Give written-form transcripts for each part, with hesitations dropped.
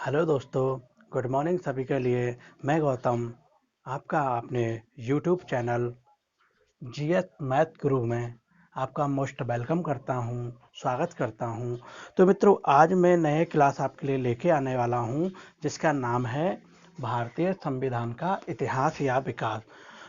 Hello दोस्तों, good morning सभी के लिए। मैं गौतम, आपका अपने यूट्यूब चैनल जीएस मैथ गुरु में आपका मोस्ट वेलकम करता हूं, स्वागत करता हूं। तो मित्रों, आज मैं नए क्लास आपके लिए लेके आने वाला हूं, जिसका नाम है भारतीय संविधान का इतिहास या विकास।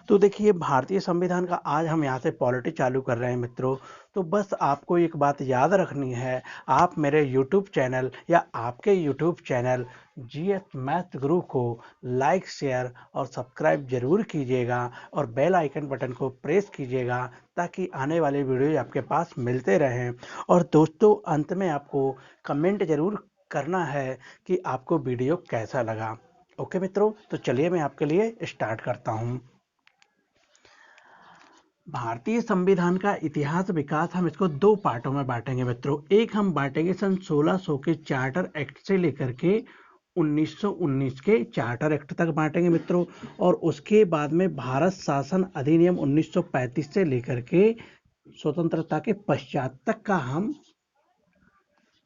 तो देखिए, भारतीय संविधान का आज हम यहाँ से पॉलिटी चालू कर रहे हैं मित्रों। तो बस आपको एक बात याद रखनी है, आप मेरे यूट्यूब चैनल या आपके यूट्यूब चैनल जीएस मैथ गुरु को लाइक, शेयर और सब्सक्राइब जरूर कीजिएगा और बेल आइकन बटन को प्रेस कीजिएगा, ताकि आने वाले वीडियो आपके पास मिलते रहें। और दोस्तों, अंत में आपको कमेंट जरूर करना है कि आपको वीडियो कैसा लगा। ओके मित्रों, तो चलिए मैं आपके लिए स्टार्ट करता हूँ। भारतीय संविधान का इतिहास विकास हम इसको दो पार्टों में बांटेंगे मित्रों। एक हम बांटेंगे सन 1600 के चार्टर एक्ट से लेकर के 1919 के चार्टर एक्ट तक बांटेंगे मित्रों। और उसके बाद में भारत शासन अधिनियम 1935 से लेकर के स्वतंत्रता के पश्चात तक का हम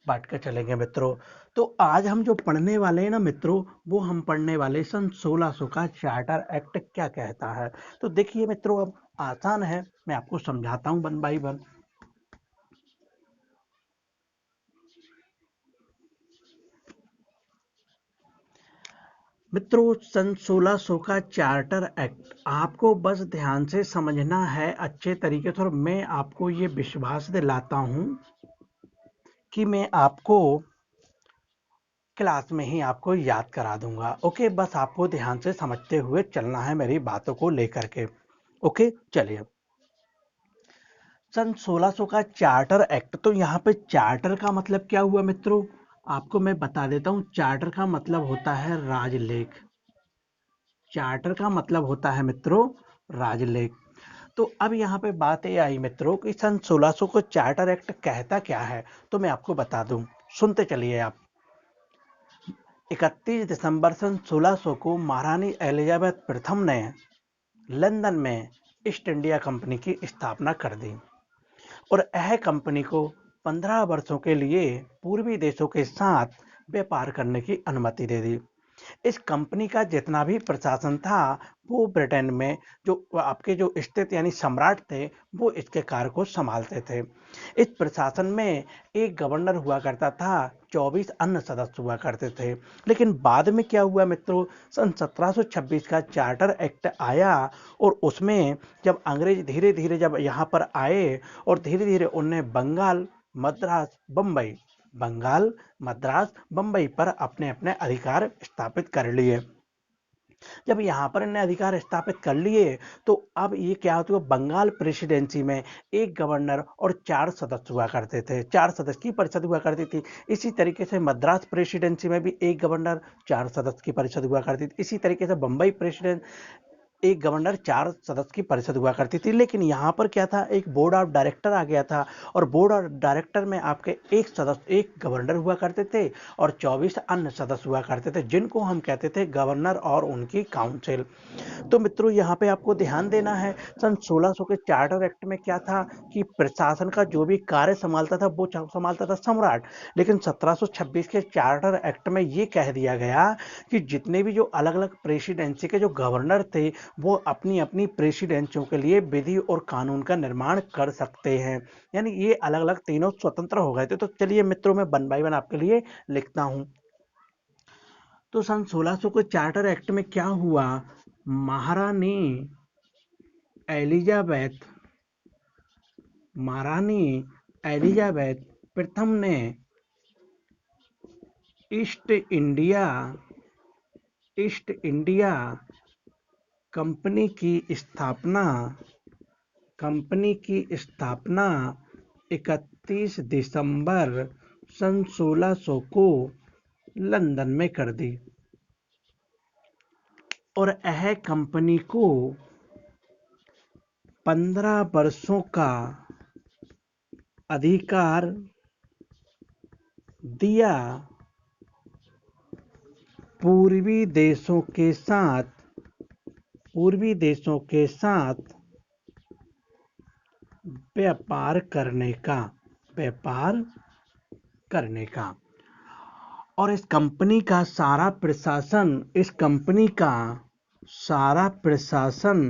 बांट कर चलेंगे मित्रों। तो आज हम जो पढ़ने वाले हैं ना मित्रों, वो हम पढ़ने वाले सन 1600 का चार्टर एक्ट क्या कहता है। तो देखिए मित्रों, अब आसान है, मैं आपको समझाता हूं वन बाई वन। मित्रों, सन 1600 का चार्टर एक्ट आपको बस ध्यान से समझना है अच्छे तरीके से, और मैं आपको ये विश्वास दिलाता हूं कि मैं आपको क्लास में ही आपको याद करा दूंगा। ओके, बस आपको ध्यान से समझते हुए चलना है मेरी बातों को लेकर के। ओके, चलिए। सन 1600 का चार्टर एक्ट, तो यहाँ पे चार्टर का मतलब क्या हुआ मित्रों, आपको मैं बता देता हूँ। चार्टर का मतलब होता है राजलेख। चार्टर का मतलब होता है मित्रों राजलेख। तो अब यहाँ पे बात ये आई मित्रों कि सन 1600 को चार्टर एक्ट कहता क्या है, तो मैं आपको बता दूं, सुनते चलिए आप। 31 दिसंबर सन 1600 को महारानी एलिजाबेथ प्रथम ने लंदन में ईस्ट इंडिया कंपनी की स्थापना कर दी और यह कंपनी को 15 वर्षों के लिए पूर्वी देशों के साथ व्यापार करने की अनुमति दे दी। इस कंपनी का जितना भी प्रशासन था, वो ब्रिटेन में जो आपके जो स्थित यानी सम्राट थे, वो इसके कार्य को संभालते थे। इस प्रशासन में एक गवर्नर हुआ करता था, 24 अन्य सदस्य हुआ करते थे। लेकिन बाद में क्या हुआ मित्रों, सन 1726 का चार्टर एक्ट आया और उसमें जब अंग्रेज धीरे धीरे जब यहाँ पर आए और धीरे धीरे उन्होंने बंगाल, मद्रास, बंबई पर अपने अपने अधिकार स्थापित कर लिए। जब यहाँ पर इन्हें अधिकार स्थापित कर लिए, तो अब ये क्या होता है, बंगाल प्रेसिडेंसी में एक गवर्नर और 4 सदस्य हुआ करते थे, 4 सदस्य की परिषद हुआ करती थी। इसी तरीके से मद्रास प्रेसिडेंसी में भी एक गवर्नर, 4 सदस्य की परिषद हुआ करती थी। इसी तरीके से बंबई प्रेसिडेंट एक गवर्नर, 4 सदस्य की परिषद हुआ करती थी। लेकिन यहाँ पर क्या था, एक बोर्ड ऑफ डायरेक्टर आ गया था और बोर्ड ऑफ डायरेक्टर में आपके एक गवर्नर हुआ करते थे और 24 अन्य सदस्य हुआ करते थे, जिनको हम कहते थे गवर्नर और उनकी काउंसिल। तो मित्रों, यहाँ पे आपको ध्यान देना है, सन 1600 के चार्टर एक्ट में क्या था कि प्रशासन का जो भी कार्य संभालता था वो संभालता था सम्राट। लेकिन 1726 के चार्टर एक्ट में ये कह दिया गया कि जितने भी जो अलग अलग प्रेसिडेंसी के जो गवर्नर थे, वो अपनी अपनी प्रेसिडेंसियों के लिए विधि और कानून का निर्माण कर सकते हैं। यानी ये अलग अलग तीनों स्वतंत्र हो गए थे। तो चलिए मित्रों, मैं वन बाई वन आपके लिए लिखता हूं। तो सन 1600 के चार्टर एक्ट में क्या हुआ, महारानी एलिजाबेथ महारानी एलिजाबेथ प्रथम ने east India east India company की स्थापना कंपनी की स्थापना 31 दिसंबर सन 1600 को लंदन में कर दी और यह कंपनी को 15 वर्षों का अधिकार दिया पूर्वी देशों के साथ व्यापार करने का व्यापार करने का और इस कंपनी का सारा प्रशासन, इस कंपनी का सारा प्रशासन,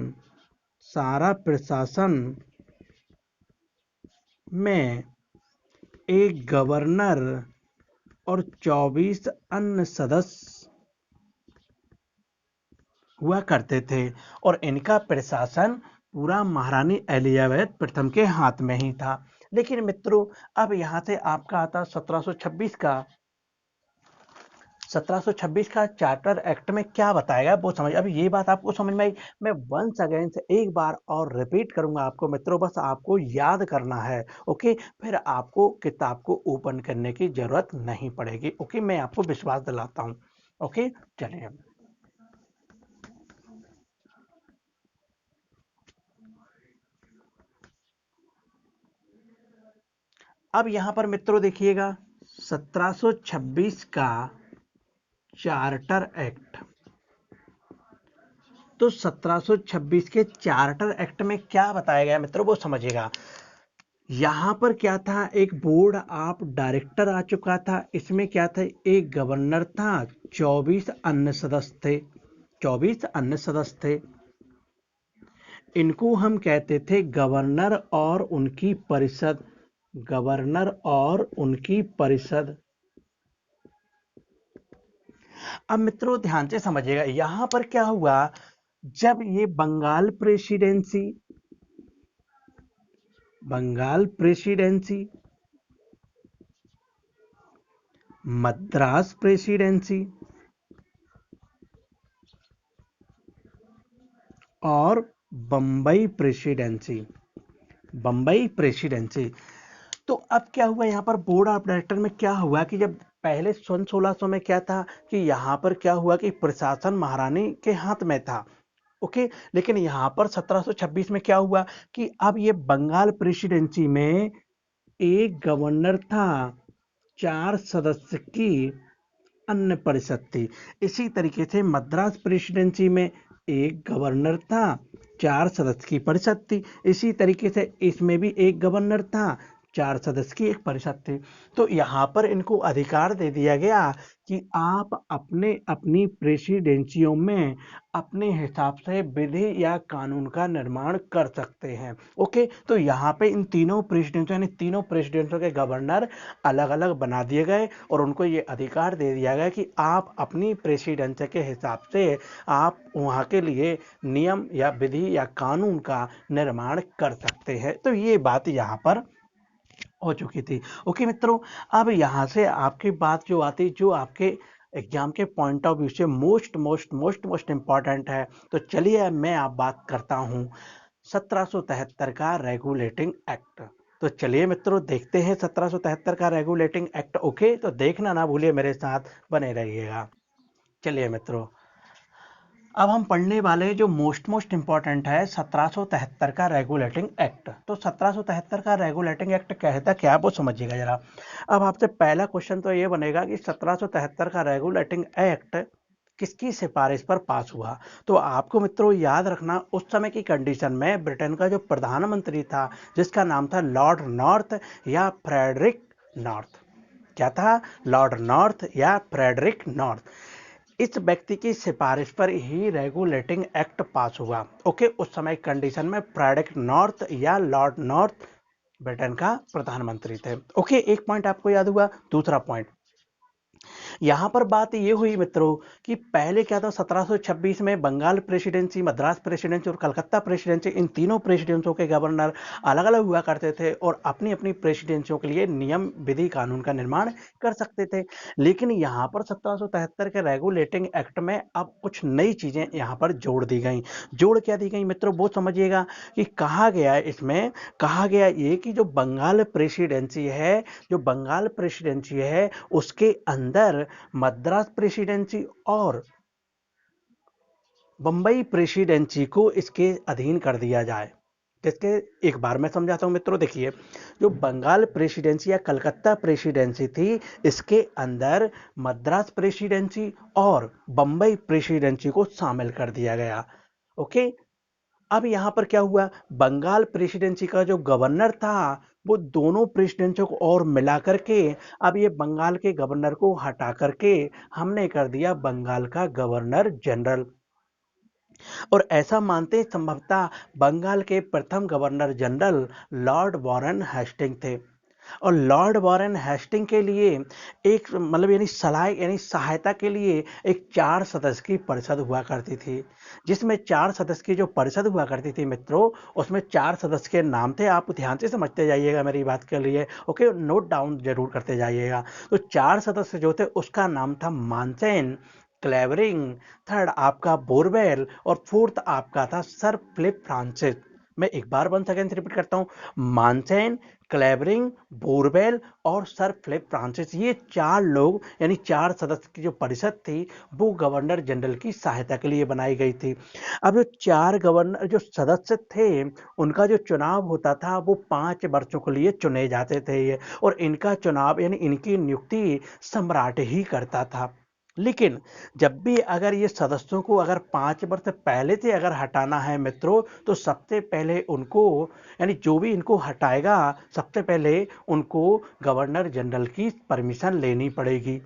सारा प्रशासन में एक गवर्नर और 24 अन्य सदस्य हुआ करते थे और इनका प्रशासन पूरा महारानी एलिजाबेथ प्रथम के हाथ में ही था। लेकिन मित्रों, अब यहाँ से आपका आता 1726 का चार्टर एक्ट में क्या बताएगा वो समझ। अब ये बात आपको समझ में आई। मैं वंस अगेन से एक बार और रिपीट करूंगा आपको मित्रों, बस आपको याद करना है। ओके, फिर आपको किताब को ओपन करने की जरूरत नहीं पड़ेगी। ओके, मैं आपको विश्वास दिलाता हूँ। ओके, चलिए। अब यहां पर मित्रों देखिएगा 1726 का चार्टर एक्ट। तो 1726 के चार्टर एक्ट में क्या बताया गया मित्रों वो समझिएगा। यहां पर क्या था, एक बोर्ड ऑफ डायरेक्टर आ चुका था। इसमें क्या था, एक गवर्नर था, 24 अन्य सदस्य थे। 24 अन्य सदस्य थे। इनको हम कहते थे गवर्नर और उनकी परिषद। गवर्नर और उनकी परिषद। अब मित्रों ध्यान से समझिएगा, यहां पर क्या हुआ, जब ये बंगाल प्रेसिडेंसी, मद्रास प्रेसिडेंसी और बंबई प्रेसिडेंसी, बंबई प्रेसिडेंसी। तो अब क्या हुआ, यहाँ पर बोर्ड ऑफ डायरेक्टर में क्या हुआ कि जब पहले सन 1600 में क्या था कि यहाँ पर क्या हुआ कि प्रशासन महारानी के हाथ में था। ओके, लेकिन यहाँ पर 1726 में क्या हुआ कि अब ये बंगाल प्रेसिडेंसी में एक गवर्नर था, 4 सदस्य की अन्य परिषद थी। इसी तरीके से मद्रास प्रेसिडेंसी में एक गवर्नर था, 4 सदस्य की परिषद थी। इसी तरीके से इसमें भी एक गवर्नर था, 4 सदस्य की एक परिषद थी। तो यहाँ पर इनको अधिकार दे दिया गया कि आप अपने अपनी प्रेसिडेंसियों में अपने हिसाब से विधि या कानून का निर्माण कर सकते हैं। ओके, तो यहाँ पे इन तीनों प्रेसिडेंसियों यानी तीनों प्रेसिडेंसियों के गवर्नर अलग अलग बना दिए गए और उनको ये अधिकार दे दिया गया कि आप अपनी प्रेसिडेंसी के हिसाब से आप वहाँ के लिए नियम या विधि या कानून का निर्माण कर सकते हैं। तो ये बात यहाँ पर हो चुकी थी। ओके मित्रों, अब यहाँ से आपकी बात जो आती, जो आपके एग्जाम के पॉइंट ऑफ व्यू से मोस्ट इम्पॉर्टेंट है, तो चलिए मैं आप बात करता हूँ 1773 का रेगुलेटिंग एक्ट। तो चलिए मित्रों देखते हैं 1773 का रेगुलेटिंग एक्ट। ओके, तो देखना ना भूलिए, मेरे साथ बने रहिएगा। चलिए मित्रों, अब हम पढ़ने वाले जो मोस्ट इंपॉर्टेंट है 1773 का रेगुलेटिंग एक्ट। तो 1773 का रेगुलेटिंग एक्ट कहता क्या वो समझिएगा जरा। अब आपसे पहला क्वेश्चन तो ये बनेगा कि 1773 का रेगुलेटिंग एक्ट किसकी सिफारिश पर पास हुआ। तो आपको मित्रों याद रखना, उस समय की कंडीशन में ब्रिटेन का जो प्रधानमंत्री था जिसका नाम था लॉर्ड नॉर्थ या फ्रेडरिक नॉर्थ। क्या था, लॉर्ड नॉर्थ या फ्रेडरिक नॉर्थ। इस व्यक्ति की सिफारिश पर ही रेगुलेटिंग एक्ट पास हुआ। ओके, उस समय कंडीशन में फ्रेडरिक नॉर्थ या लॉर्ड नॉर्थ ब्रिटेन का प्रधानमंत्री थे। ओके, एक पॉइंट आपको याद हुआ। दूसरा पॉइंट, यहां पर बात ये हुई मित्रों कि पहले क्या था, 1726 में बंगाल प्रेसिडेंसी, मद्रास प्रेसिडेंसी और कलकत्ता प्रेसिडेंसी, इन तीनों प्रेसिडेंसियों के गवर्नर अलग अलग हुआ करते थे और अपनी अपनी प्रेसिडेंसियों के लिए नियम विधि कानून का निर्माण कर सकते थे। लेकिन यहाँ पर 1773 के रेगुलेटिंग एक्ट में अब कुछ नई चीजें यहाँ पर जोड़ दी गई। जोड़ क्या दी गई मित्रों वो समझिएगा कि कहा गया है, इसमें कहा गया ये कि जो बंगाल प्रेसिडेंसी है, जो बंगाल प्रेसिडेंसी है उसके अंदर मद्रास प्रेसिडेंसी और बंबई प्रेसिडेंसी को इसके अधीन कर दिया जाए। जिसके एक बार मैं समझाता हूं मित्रों, देखिए जो बंगाल प्रेसिडेंसी या कलकत्ता प्रेसिडेंसी थी, इसके अंदर मद्रास प्रेसिडेंसी और बंबई प्रेसिडेंसी को शामिल कर दिया गया। ओके, अब यहां पर क्या हुआ, बंगाल प्रेसिडेंसी का जो गवर्नर था वो दोनों प्रेसिडेंटों को और मिला करके अब ये बंगाल के गवर्नर को हटा करके हमने कर दिया बंगाल का गवर्नर जनरल। और ऐसा मानते हैं संभवतः बंगाल के प्रथम governor general Lord Warren Hasting थे। और लॉर्ड वॉरेन हेस्टिंग के लिए एक मतलब यानी सलाह यानी सहायता के लिए एक 4 सदस्य की परिषद हुआ करती थी, जिसमें 4 सदस्य की जो परिषद हुआ करती थी मित्रों, उसमें 4 सदस्य के नाम थे। आप ध्यान से समझते जाइएगा मेरी बात के लिए, ओके, नोट डाउन जरूर करते जाइएगा। तो 4 सदस्य जो थे उसका नाम था मानसेन, क्लेवरिंग, थर्ड आपका बोरवेल और फोर्थ आपका था सर फिलिप फ्रांसिस। मैं एक बार वन सेकेंड रिपीट करता हूं, मानसेन, क्लेवरिंग, बोरवेल और सर फिलिप फ्रांसिस, ये 4 लोग यानी 4 सदस्य की जो परिषद थी वो गवर्नर जनरल की सहायता के लिए बनाई गई थी। अब जो 4 गवर्नर जो सदस्य थे उनका जो चुनाव होता था वो 5 वर्षों के लिए चुने जाते थे ये, और इनका चुनाव यानी इनकी नियुक्ति सम्राट ही करता था। लेकिन जब भी अगर ये सदस्यों को अगर 5 वर्ष पहले से अगर हटाना है मित्रों, तो सबसे पहले उनको यानी जो भी इनको हटाएगा सबसे पहले उनको गवर्नर जनरल की परमिशन लेनी पड़ेगी।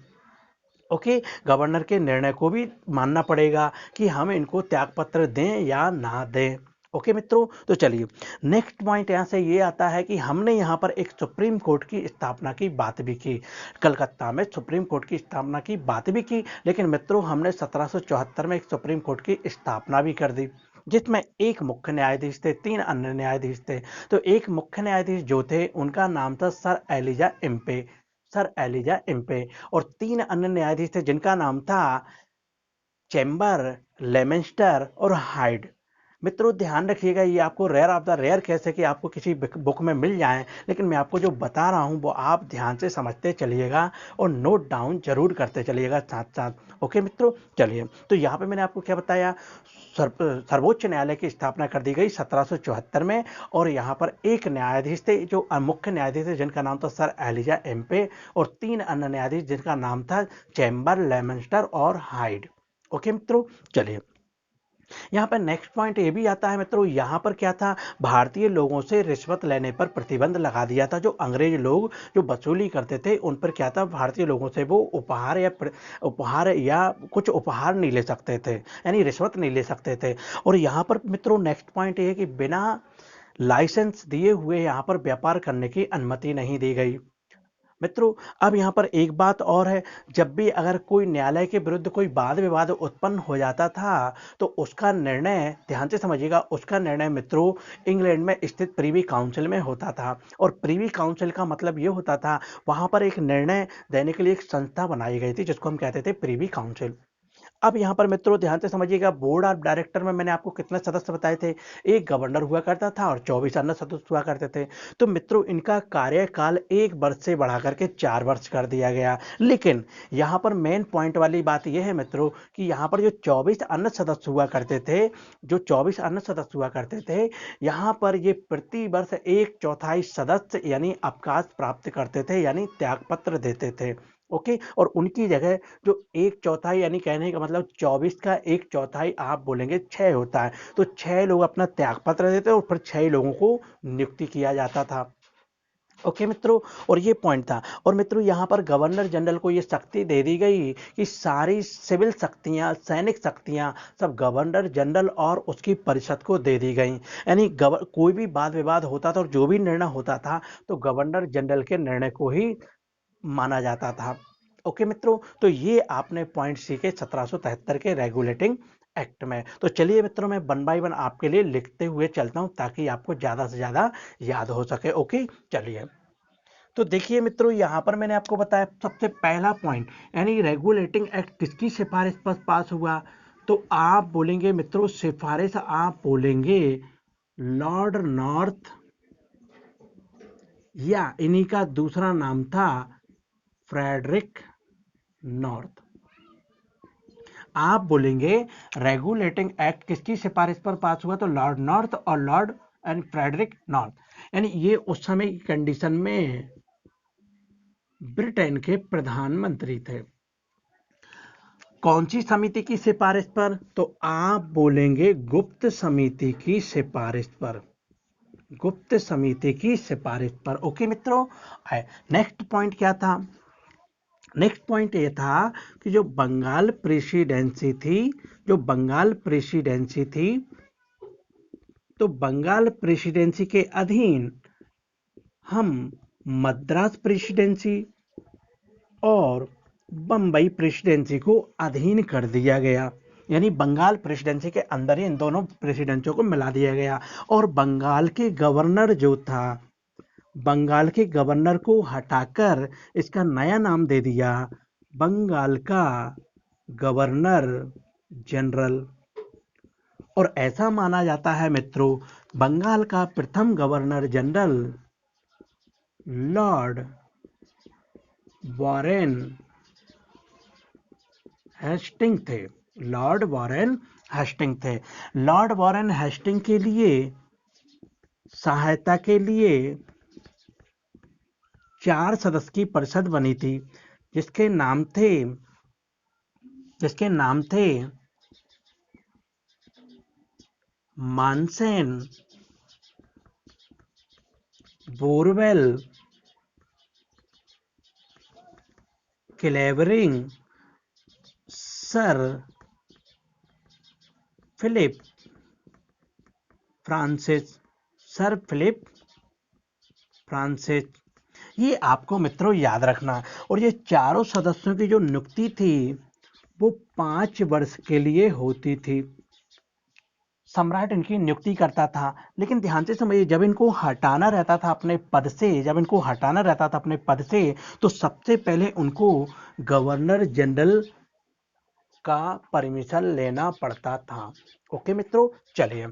ओके, गवर्नर के निर्णय को भी मानना पड़ेगा कि हम इनको त्यागपत्र दें या ना दें। ओके मित्रों, तो चलिए नेक्स्ट पॉइंट यहाँ से ये आता है कि हमने यहाँ पर एक सुप्रीम कोर्ट की स्थापना की बात भी की, कलकत्ता में सुप्रीम कोर्ट की स्थापना की बात भी की। लेकिन मित्रों हमने 1774 में एक सुप्रीम कोर्ट की स्थापना भी कर दी, जिसमें एक मुख्य न्यायाधीश थे, 3 अन्य न्यायाधीश थे। तो एक मुख्य न्यायाधीश जो थे उनका नाम था sir Elijah Impey, sir Elijah Impey. और 3 अन्य न्यायाधीश थे जिनका नाम था चैम्बर, लेमेंस्टर और हाइड। मित्रों ध्यान रखिएगा, ये आपको रेयर ऑफ द रेयर कैसे कि आपको किसी बुक में मिल जाए, लेकिन मैं आपको जो बता रहा हूँ वो आप ध्यान से समझते चलिएगा और नोट डाउन जरूर करते चलिएगा साथ साथ। ओके मित्रों, चलिए तो यहाँ पे मैंने आपको क्या बताया, सर्वोच्च न्यायालय की स्थापना कर दी गई 1774 में। और यहाँ पर एक न्यायाधीश थे जो मुख्य न्यायाधीश थे जिनका नाम था सर एलिजा एम्पे, और 3 अन्य न्यायाधीश जिनका नाम था चैम्बर, लेमेंस्टर और हाइड। ओके मित्रों, चलिए यहाँ पर नेक्स्ट पॉइंट ये भी आता है मित्रों, यहाँ पर क्या था, भारतीय लोगों से रिश्वत लेने पर प्रतिबंध लगा दिया था। जो अंग्रेज लोग जो वसूली करते थे उन पर क्या था, भारतीय लोगों से वो उपहार या कुछ उपहार नहीं ले सकते थे, यानी रिश्वत नहीं ले सकते थे। और यहाँ पर मित्रों नेक्स्ट पॉइंट ये है कि बिना लाइसेंस दिए हुए यहाँ पर व्यापार करने की अनुमति नहीं दी गई। मित्रों अब यहाँ पर एक बात और है, जब भी अगर कोई न्यायालय के विरुद्ध कोई वाद विवाद उत्पन्न हो जाता था तो उसका निर्णय ध्यान से समझिएगा, उसका निर्णय मित्रों इंग्लैंड में स्थित प्रीवी काउंसिल में होता था। और प्रीवी काउंसिल का मतलब ये होता था वहां पर एक निर्णय देने के लिए एक संस्था बनाई गई थी जिसको हम कहते थे प्रीवी काउंसिल। अब यहाँ पर मित्रों ध्यान से समझिएगा, बोर्ड ऑफ डायरेक्टर में मैंने आपको कितने सदस्य बताए थे, एक गवर्नर हुआ करता था और 24 अन्य सदस्य हुआ करते थे। तो मित्रों इनका कार्यकाल 1 वर्ष से बढ़ा करके 4 वर्ष कर दिया गया। लेकिन यहाँ पर मेन पॉइंट वाली बात यह है मित्रों कि यहाँ पर जो 24 अन्य सदस्य हुआ करते थे, जो 24 अन्य सदस्य हुआ करते थे, यहाँ पर ये प्रति वर्ष 1/4 सदस्य यानी अवकाश प्राप्त करते थे, यानी त्यागपत्र देते थे। ओके, और उनकी जगह जो 1/4 यानी कहने का मतलब 24 का 1/4 आप बोलेंगे 6 होता है, तो 6 लोग अपना त्यागपत्र देते और फिर 6 लोगों को नियुक्ति किया जाता था। ओके मित्रों, और ये पॉइंट था। और मित्रों यहाँ पर गवर्नर जनरल को ये शक्ति दे दी गई कि सारी सिविल शक्तियाँ, सैनिक शक्तियाँ सब गवर्नर जनरल और उसकी परिषद को दे दी गई। यानी कोई भी वाद विवाद होता था और जो भी निर्णय होता था तो गवर्नर जनरल के निर्णय को ही माना जाता था। ओके मित्रों, तो ये आपने पॉइंट सीखे 1773 के रेगुलेटिंग एक्ट में। तो चलिए मित्रों मैं वन बाय वन आपके लिए लिखते हुए चलता हूं ताकि आपको ज्यादा से ज्यादा याद हो सके। ओके चलिए, तो देखिए मित्रों यहाँ पर मैंने आपको बताया सबसे पहला पॉइंट, यानी रेगुलेटिंग एक्ट किसकी सिफारिश पर पास हुआ, तो आप बोलेंगे मित्रों सिफारिश आप बोलेंगे लॉर्ड नॉर्थ, या इन्हीं का दूसरा नाम था फ्रेडरिक नॉर्थ। आप बोलेंगे रेगुलेटिंग एक्ट किसकी सिफारिश पर पास हुआ, तो लॉर्ड नॉर्थ और लॉर्ड एंड फ्रेडरिक नॉर्थ, यानी ये उस समय की कंडीशन में ब्रिटेन के प्रधानमंत्री थे। कौन सी समिति की सिफारिश पर, तो आप बोलेंगे गुप्त समिति की सिफारिश पर। गुप्त समिति की सिफारिश पर। ओके मित्रों, नेक्स्ट पॉइंट क्या था? नेक्स्ट पॉइंट ये था कि जो बंगाल प्रेसिडेंसी थी, तो बंगाल प्रेसिडेंसी के अधीन हम मद्रास प्रेसिडेंसी और बम्बई प्रेसिडेंसी को अधीन कर दिया गया। यानी बंगाल प्रेसिडेंसी के अंदर ही इन दोनों प्रेसिडेंसियों को मिला दिया गया। और बंगाल के गवर्नर जो था, बंगाल के गवर्नर को हटाकर इसका नया नाम दे दिया बंगाल का गवर्नर जनरल। और ऐसा माना जाता है मित्रों, बंगाल का प्रथम governor general Lord Warren Hasting थे। लॉर्ड वॉरेन हेस्टिंग थे। लॉर्ड वॉरेन हेस्टिंग के लिए सहायता के लिए 4 सदस्य की परिषद बनी थी, जिसके नाम थे मानसेन, बोरवेल, क्लेवरिंग, सर फिलिप फ्रांसिस। ये आपको मित्रों याद रखना। और ये चारों सदस्यों की जो नियुक्ति थी वो 5 वर्ष के लिए होती थी। सम्राट इनकी नियुक्ति करता था, लेकिन ध्यान से समझिए, जब इनको हटाना रहता था अपने पद से, तो सबसे पहले उनको गवर्नर जनरल का परमिशन लेना पड़ता था। ओके मित्रों, चलिए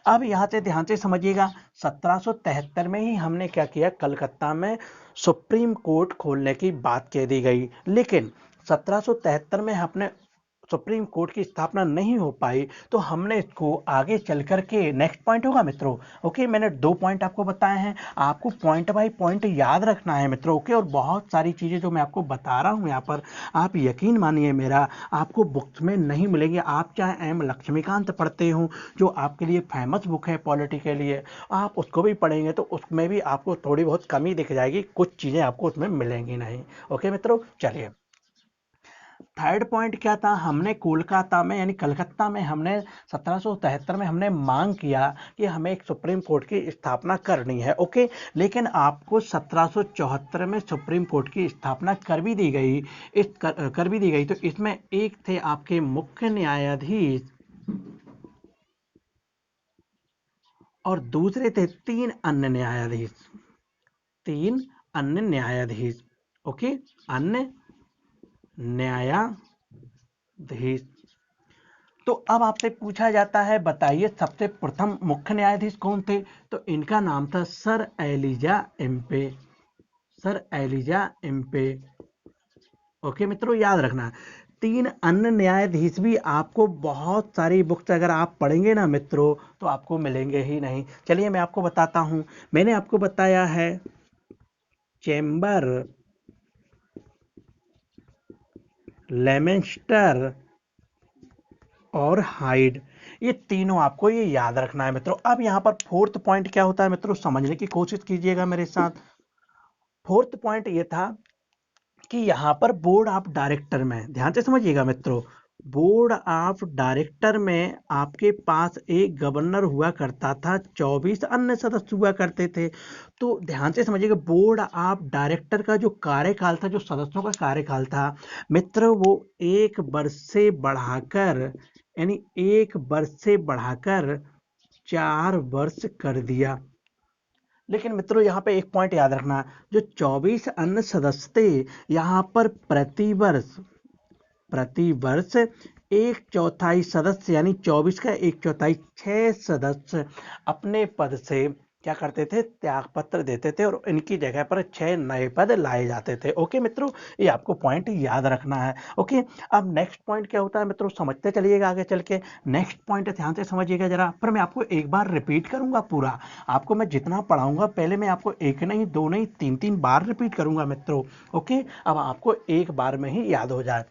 अब यहाँ से ध्यान से समझिएगा। 1773 में ही हमने क्या किया, कलकत्ता में सुप्रीम कोर्ट खोलने की बात कह दी गई। लेकिन 1773 में अपने सुप्रीम कोर्ट की स्थापना नहीं हो पाई, तो हमने इसको आगे चल करके, नेक्स्ट पॉइंट होगा मित्रों। ओके, मैंने 2 पॉइंट आपको बताए हैं, आपको पॉइंट बाय पॉइंट याद रखना है मित्रों। ओके, और बहुत सारी चीजें जो मैं आपको बता रहा हूं यहाँ पर, आप यकीन मानिए मेरा, आपको बुक्स में नहीं मिलेंगे। आप चाहे एम लक्ष्मीकांत पढ़ते हो, जो आपके लिए फेमस बुक है पॉलिटी के लिए, आप उसको भी पढ़ेंगे तो उसमें भी आपको थोड़ी बहुत कमी दिख जाएगी, कुछ चीजें आपको उसमें मिलेंगी नहीं। ओके मित्रों, चलिए थर्ड पॉइंट क्या था, हमने कोलकाता में यानी कलकत्ता में हमने 1773 में हमने मांग किया कि हमें एक सुप्रीम कोर्ट की स्थापना करनी है। ओके, लेकिन आपको 1774 में सुप्रीम कोर्ट की स्थापना कर भी दी गई। तो इसमें एक थे आपके मुख्य न्यायाधीश और दूसरे थे 3 अन्य न्यायाधीश। ओके, अन्य न्यायाधीश। तो अब आपसे पूछा जाता है, बताइए सबसे प्रथम मुख्य न्यायाधीश कौन थे? तो इनका नाम था सर एलिजा एम्पे। ओके मित्रों, याद रखना। 3 अन्य न्यायाधीश भी आपको बहुत सारी बुक्स अगर आप पढ़ेंगे ना मित्रों, तो आपको मिलेंगे ही नहीं। चलिए मैं आपको बताता हूं। मैंने आपको बताया है चेंबर, लेमेस्टर और हाइड। ये तीनों आपको ये याद रखना है मित्रों। अब यहाँ पर फोर्थ पॉइंट क्या होता है मित्रों, समझने की कोशिश कीजिएगा मेरे साथ। फोर्थ पॉइंट ये था कि यहाँ पर बोर्ड ऑफ डायरेक्टर में, ध्यान से समझिएगा मित्रों, बोर्ड ऑफ डायरेक्टर में आपके पास एक गवर्नर हुआ करता था, 24 अन्य सदस्य हुआ करते थे। तो ध्यान से समझिएगा, बोर्ड ऑफ डायरेक्टर का जो कार्यकाल था, जो सदस्यों का कार्यकाल था मित्र, वो 1 वर्ष से बढ़ाकर, यानी 1 वर्ष से बढ़ाकर 4 वर्ष कर दिया। लेकिन मित्रों यहाँ पे एक पॉइंट याद रखना, जो 24 अन्य सदस्य थे, यहाँ पर प्रतिवर्ष 1/4 सदस्य, यानी 24 का 1/4, 6 सदस्य अपने पद से क्या करते थे, त्याग पत्र देते थे, और इनकी जगह पर 6 नए पद लाए जाते थे। ओके मित्रों, ये आपको पॉइंट याद रखना है। ओके, अब नेक्स्ट पॉइंट क्या होता है मित्रों, समझते चलिएगा आगे चल के। नेक्स्ट पॉइंट ध्यान से समझिएगा जरा, पर मैं आपको एक बार रिपीट करूंगा पूरा। आपको मैं जितना पढ़ाऊंगा, पहले मैं आपको 1 नहीं 2 नहीं 3 बार रिपीट करूंगा मित्रों। ओके, अब आपको एक बार में ही याद हो जाए।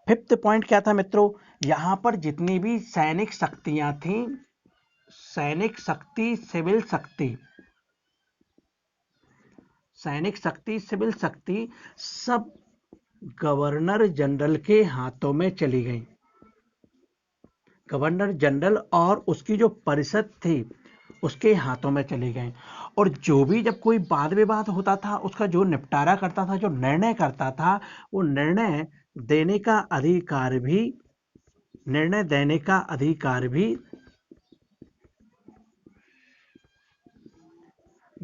फिफ्थ पॉइंट क्या था मित्रों, यहां पर जितनी भी सैनिक शक्तियां थीं, सैनिक शक्ति, सिविल शक्ति, सैनिक शक्ति, सिविल शक्ति सब गवर्नर जनरल के हाथों में चली गई। गवर्नर जनरल और उसकी जो परिषद थी उसके हाथों में चली गई। और जो भी जब कोई वाद विवाद होता था उसका जो निपटारा करता था, जो निर्णय करता था, वो निर्णय देने का अधिकार भी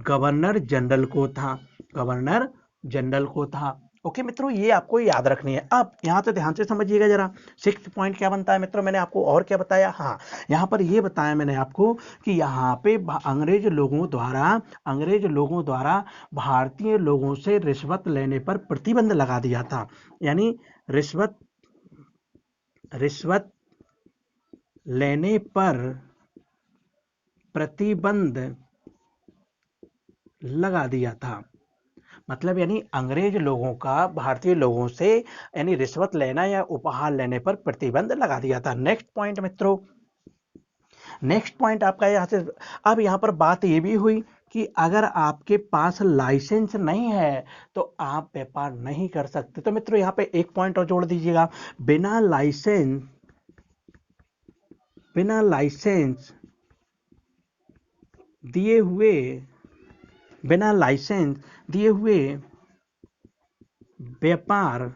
गवर्नर जनरल को था। गवर्नर जनरल को था। ओके मित्रों, ये आपको याद रखनी है। अब यहां से ध्यान से समझिएगा जरा। 6 पॉइंट क्या बनता है मित्रों, मैंने आपको और क्या बताया, हाँ यहां पर ये बताया मैंने आपको कि यहाँ पे अंग्रेज लोगों द्वारा भारतीय लोगों से रिश्वत लेने पर प्रतिबंध लगा दिया था। यानी रिश्वत लेने पर प्रतिबंध लगा दिया था। मतलब यानी अंग्रेज लोगों का भारतीय लोगों से यानी रिश्वत लेना या उपहार लेने पर प्रतिबंध लगा दिया था। नेक्स्ट पॉइंट मित्रों, नेक्स्ट पॉइंट आपका यहां से, अब यहां पर बात ये भी हुई कि अगर आपके पास लाइसेंस नहीं है तो आप व्यापार नहीं कर सकते। तो मित्रों यहां पे एक पॉइंट और जोड़ दीजिएगा, बिना लाइसेंस दिए हुए व्यापार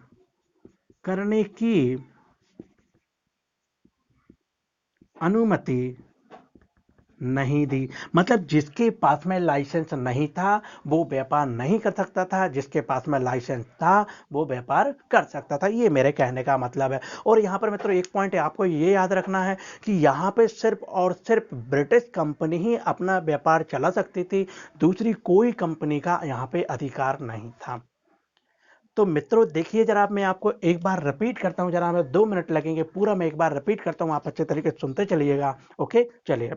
करने की अनुमति नहीं दी। मतलब जिसके पास में लाइसेंस नहीं था वो व्यापार नहीं कर सकता था, जिसके पास में लाइसेंस था वो व्यापार कर सकता था। ये मेरे कहने का मतलब है। और यहाँ पर मित्रों एक पॉइंट आपको ये याद रखना है कि यहाँ पे सिर्फ और सिर्फ ब्रिटिश कंपनी ही अपना व्यापार चला सकती थी, दूसरी कोई कंपनी का यहाँ पे अधिकार नहीं था। तो मित्रों देखिए जरा, मैं आपको एक बार रिपीट करता हूं, जरा हमें 2 मिनट लगेंगे, पूरा मैं एक बार रिपीट करता हूं, आप अच्छे तरीके से सुनते चलिएगा। ओके चलिए,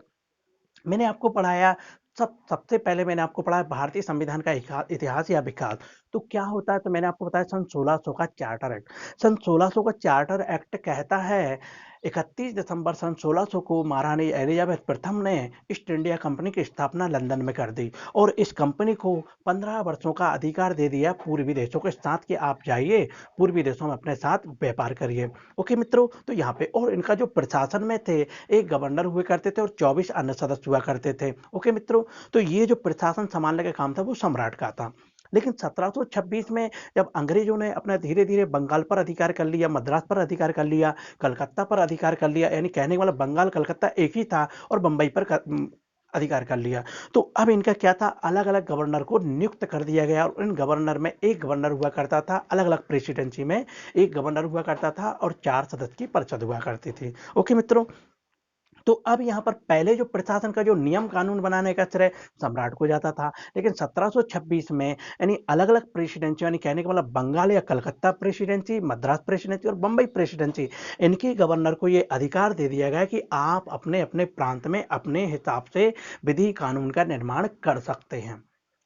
मैंने आपको पढ़ाया, सबसे पहले मैंने आपको पढ़ाया भारतीय संविधान का इतिहास या विकास। तो क्या होता है, तो मैंने आपको बताया सन 1600 का चार्टर एक्ट। सन 1600 का चार्टर एक्ट कहता है 31 दिसंबर सन 1600 को महारानी एलिजाबेथ प्रथम ने ईस्ट इंडिया कंपनी की स्थापना लंदन में कर दी और इस कंपनी को 15 वर्षों का अधिकार दे दिया पूर्वी देशों के साथ कि आप जाइए पूर्वी देशों में अपने साथ व्यापार करिए। ओके मित्रों, तो यहाँ पे और इनका जो प्रशासन में थे, एक गवर्नर हुए करते थे और 24 अन्य सदस्य हुआ करते थे। ओके मित्रों, तो ये जो प्रशासन संभालने का काम था वो सम्राट का था। लेकिन 1726 में जब अंग्रेजों ने अपना धीरे धीरे बंगाल पर अधिकार कर लिया, मद्रास पर अधिकार कर लिया, कलकत्ता पर अधिकार कर लिया, यानी कहने वाला बंगाल कलकत्ता एक ही था, और बंबई पर अधिकार कर लिया, तो अब इनका क्या था, अलग अलग गवर्नर को नियुक्त कर दिया गया और इन गवर्नर में एक गवर्नर हुआ करता था, अलग अलग प्रेसिडेंसी में एक गवर्नर हुआ करता था और 4 सदस्य की परिषद हुआ करती थी। ओके मित्रों, तो अब यहाँ पर पहले जो प्रशासन का जो नियम कानून बनाने का श्रेय सम्राट को जाता था, लेकिन 1726 में यानी अलग अलग प्रेसिडेंसी, यानी कहने का मतलब बंगाल या कलकत्ता प्रेसिडेंसी, मद्रास प्रेसिडेंसी और बंबई प्रेसिडेंसी, इनके गवर्नर को ये अधिकार दे दिया गया कि आप अपने अपने प्रांत में अपने हिसाब से विधि कानून का निर्माण कर सकते हैं।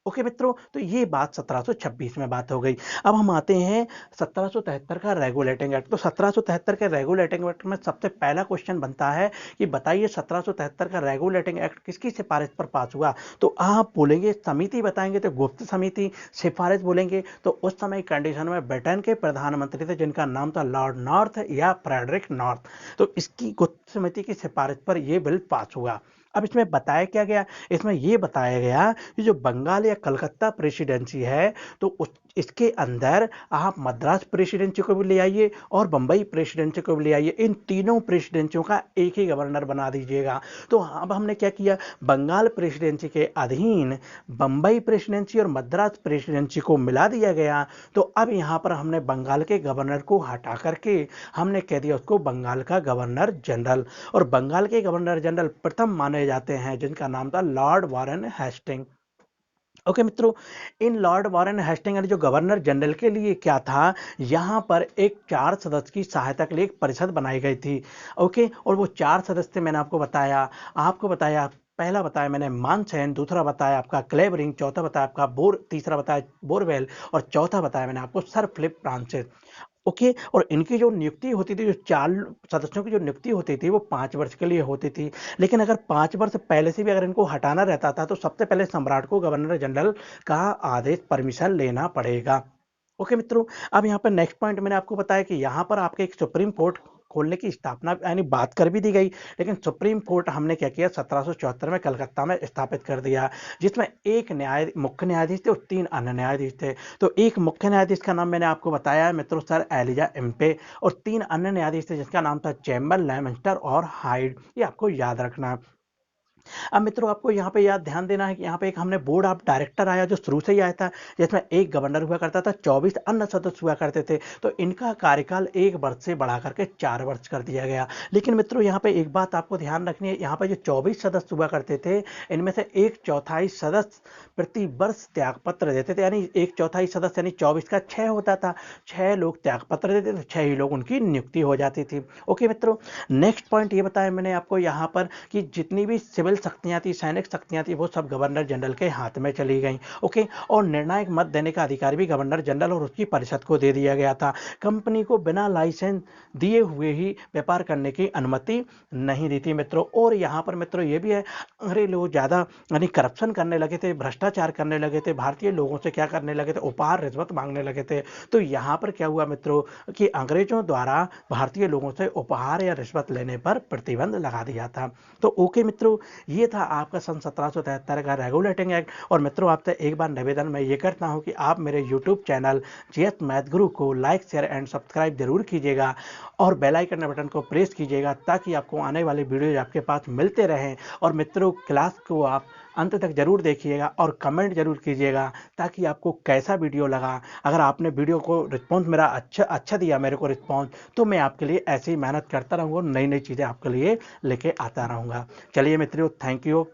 ओके मित्रों, तो ये बात 1726 में बात हो गई। अब हम आते हैं 1773 का रेगुलेटिंग एक्ट। तो 1773 के रेगुलेटिंग एक्ट में सबसे पहला क्वेश्चन बनता है कि बताइए 1773 का रेगुलेटिंग एक्ट किसकी सिफारिश पर पास हुआ। तो आप बोलेंगे समिति, बताएंगे तो गुप्त समिति, सिफारिश बोलेंगे तो उस समय कंडीशन में ब्रिटेन के प्रधानमंत्री थे जिनका नाम था लॉर्ड नॉर्थ या फ्रेडरिक नॉर्थ। तो इसकी गुप्त समिति की सिफारिश पर यह बिल पास हुआ। अब इसमें बताया क्या गया, इसमें यह बताया गया कि जो बंगाल या कलकत्ता प्रेसिडेंसी है तो इसके अंदर आप मद्रास प्रेसिडेंसी को भी ले आइए और बंबई प्रेसिडेंसी को भी ले आइए, इन तीनों प्रेसिडेंसियों का एक ही गवर्नर बना दीजिएगा। तो अब हमने क्या किया, बंगाल प्रेसिडेंसी के अधीन बंबई प्रेसिडेंसी और मद्रास प्रेसिडेंसी को मिला दिया गया। तो अब यहाँ पर हमने बंगाल के गवर्नर को हटा करके हमने कह दिया उसको बंगाल का गवर्नर जनरल, और बंगाल के गवर्नर जनरल प्रथम माने जाते हैं जिनका नाम था लॉर्ड वारेन हेस्टिंग। ओके मित्रों, इन लॉर्ड वारेन हेस्टिंग जो गवर्नर जनरल के लिए क्या था, यहाँ पर एक 4 सदस्य की सहायता के लिए एक परिषद बनाई गई थी। ओके, और वो 4 सदस्य मैंने आपको बताया पहला बताया मैंने मानसेन, दूसरा बताया आपका क्लेवरिंग, चौथा बताया आपका तीसरा बताया बोरवेल और चौथा बताया मैंने आपको सर फिलिप फ्रांसिस। ओके। और इनकी जो नियुक्ति होती थी, जो 4 सदस्यों की जो नियुक्ति होती थी, वो 5 वर्ष के लिए होती थी। लेकिन अगर 5 वर्ष पहले से भी अगर इनको हटाना रहता था, तो सबसे पहले सम्राट को गवर्नर जनरल का आदेश, परमिशन लेना पड़ेगा। ओके मित्रों, अब यहाँ पर नेक्स्ट पॉइंट मैंने आपको बताया कि यहाँ पर आपके एक सुप्रीम कोर्ट खोलने की स्थापना यानी बात कर भी दी गई, लेकिन सुप्रीम कोर्ट हमने क्या किया, 1774 में कलकत्ता में स्थापित कर दिया, जिसमें एक मुख्य न्यायाधीश थे और 3 अन्य न्यायाधीश थे। तो एक मुख्य न्यायाधीश का नाम मैंने आपको बताया है मित्रों, सर एलिजा एम्पे, और 3 अन्य न्यायाधीश थे जिसका नाम था चैम्बर, लेमेस्टर और हाइड। ये आपको याद रखना है। अब मित्रों आपको यहाँ पे याद ध्यान देना है कि यहाँ पे एक हमने बोर्ड ऑफ डायरेक्टर आया जो शुरू से ही आया था, जिसमें एक गवर्नर हुआ करता था, 24 अन्य सदस्य हुआ करते थे। तो इनका कार्यकाल 1 वर्ष से बढ़ा करके 4 वर्ष कर दिया गया। लेकिन मित्रों यहाँ पे एक बात आपको ध्यान रखनी है, यहाँ पे जो 24 सदस्य हुआ करते थे, इनमें से 1/4 सदस्य प्रति वर्ष त्यागपत्र देते थे, यानी 1/4 सदस्य यानी 24 का 6 होता था, 6 लोग त्यागपत्र देते थे, 6 ही लोग उनकी नियुक्ति हो जाती थी। ओके मित्रों, नेक्स्ट पॉइंट ये बताया मैंने आपको यहाँ पर कि जितनी भी सिविल शक्तियां थी, सैनिक शक्तियां थी, वो सब गवर्नर जनरल के हाथ में चली गई। ओके। और निर्णायक मत देने का अधिकार भी गवर्नर जनरल और उसकी परिषद को दे दिया गया था। कंपनी को बिना लाइसेंस दिए हुए ही व्यापार करने की अनुमति नहीं दी थी मित्रों। और यहाँ पर मित्रों ये भी है, अंग्रेज लोग ज़्यादा यानी करप्शन करने लगे थे, भ्रष्टाचार करने लगे थे, भारतीय लोगों से क्या करने लगे थे, उपहार रिश्वत मांगने लगे थे। तो यहाँ पर क्या हुआ मित्रों कि अंग्रेजों द्वारा भारतीय लोगों से उपहार या रिश्वत लेने पर प्रतिबंध लगा दिया था। तो ओके मित्रों, ये था आपका सन 1773 का रेगुलेटिंग एक्ट। और मित्रों आपसे एक बार निवेदन मैं ये करता हूँ कि आप मेरे यूट्यूब चैनल जीएस मैथ गुरु को लाइक, शेयर एंड सब्सक्राइब जरूर कीजिएगा और बेल आइकन बटन को प्रेस कीजिएगा, ताकि आपको आने वाले वीडियो आपके पास मिलते रहें। और मित्रों क्लास को आप अंत तक जरूर देखिएगा और कमेंट जरूर कीजिएगा, ताकि आपको कैसा वीडियो लगा। अगर आपने वीडियो को रिस्पॉन्स मेरा अच्छा दिया, मेरे को रिस्पॉन्स, तो मैं आपके लिए ऐसे ही मेहनत करता रहूँगा, नई नई चीज़ें आपके लिए लेके आता रहूँगा। चलिए मित्रों, थैंक यू।